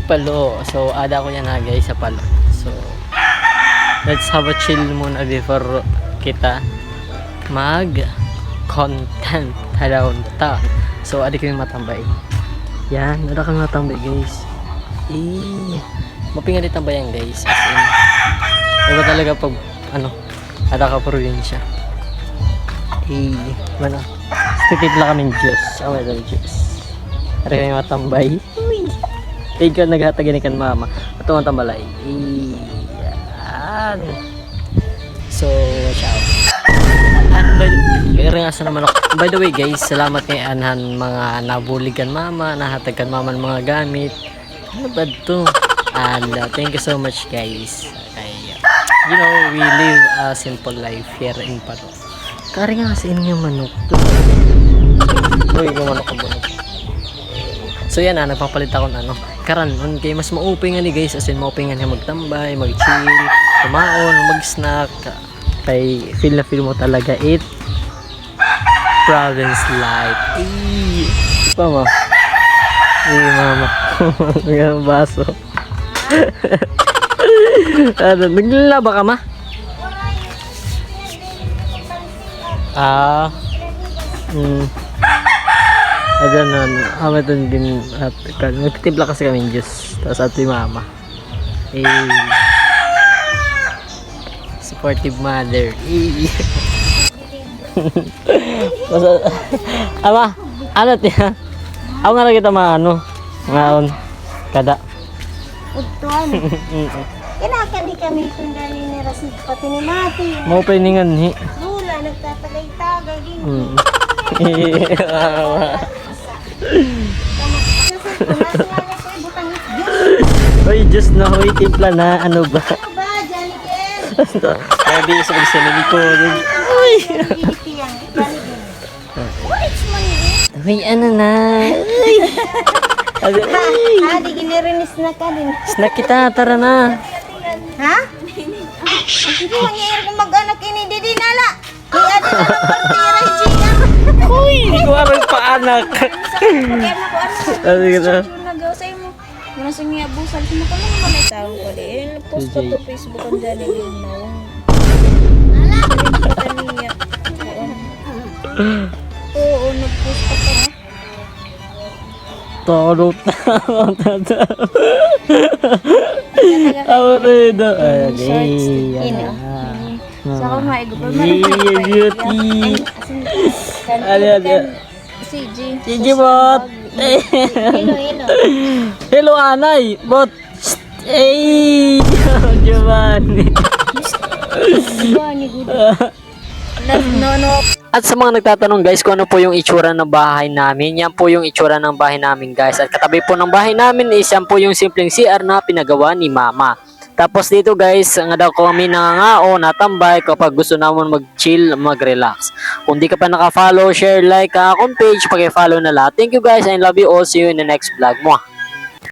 Palo. So, ada ko yan na guys sa palo. So, let's have a chill muna before kita mag-content around town. So, ada kami matambay. Yan, ada kami matambay guys. Mapinga din tambayan guys. As in, iba talaga pag, ada ka probinsya. Mana? Stupid lang kami Diyos. Oh my God, Diyos. Ada kami matambay. Ikaw naghatagin kan mama. Ito ang tambalay. Yan. So, watch out. And by the way guys, salamat kay Anhan mga nabuligan mama, nahatagan mama ng mga gamit. Ano ba ito? And thank you so much guys. Okay. You know, we live a simple life here in Paro. Kari nga sa inyo manok. Uy, yung manok ko bunot. So yan nagpapalit ako ng karan kay mas ma-open nga ni guys, as in ma-open nga magtambay, mag-chill, kumaon, mag-snack. Kay feel mo talaga it province life. Pa ma. Mama. Ang baso. Naglalaba ka ma? Ayan amatun din at nagtitibla kasi kami Diyos. Tapos ato yung mama. Supportive mother. Ama, ano tiya? Ako nga na kita ngaon kada. Utuan. Kinaka di kami sundali ni Rasid pati ni Mati. Mau peningan ni. Lula nagtatagay-tagay din. Oy, just na hoy timpla na ano ba? Ano ba, Johnny Ken? Ay di sa pagsalig ko. Uy! Uy, ano na? Di ginirinis na ka din. Snack kita, tara na. Ha? Sige, mangyayari kung mag-anak ini, di nala. Kaya di na ng partira, Gina. Uy, hindi ko alam paanak. Kaya mo ko ano. Ano kita? Nagawa sa'yo mo. Muna sa nga abusan. Sino ka naman may tao ko din. Post ko to Facebook ang dali yun na. Oo, nag-post ka pa na. Tarot na. Awareda. Saka maigo pa beauty. Si G. Gigi bot. Hello. Hello anay. Bot. Giovanni. Giovanni, good. No. At sa mga nagtatanong guys kung ano po yung itsura ng bahay namin, yan po yung itsura ng bahay namin guys. At katabi po ng bahay namin is yan po yung simpleng CR na pinagawa ni mama. Tapos dito guys, nga daw kami nangangao, natambay kapag gusto naman mag-chill, mag-relax. Kung di ka pa naka-follow, share, like akong page, paki-follow na lahat. Thank you guys, I love you all. See you in the next vlog mo.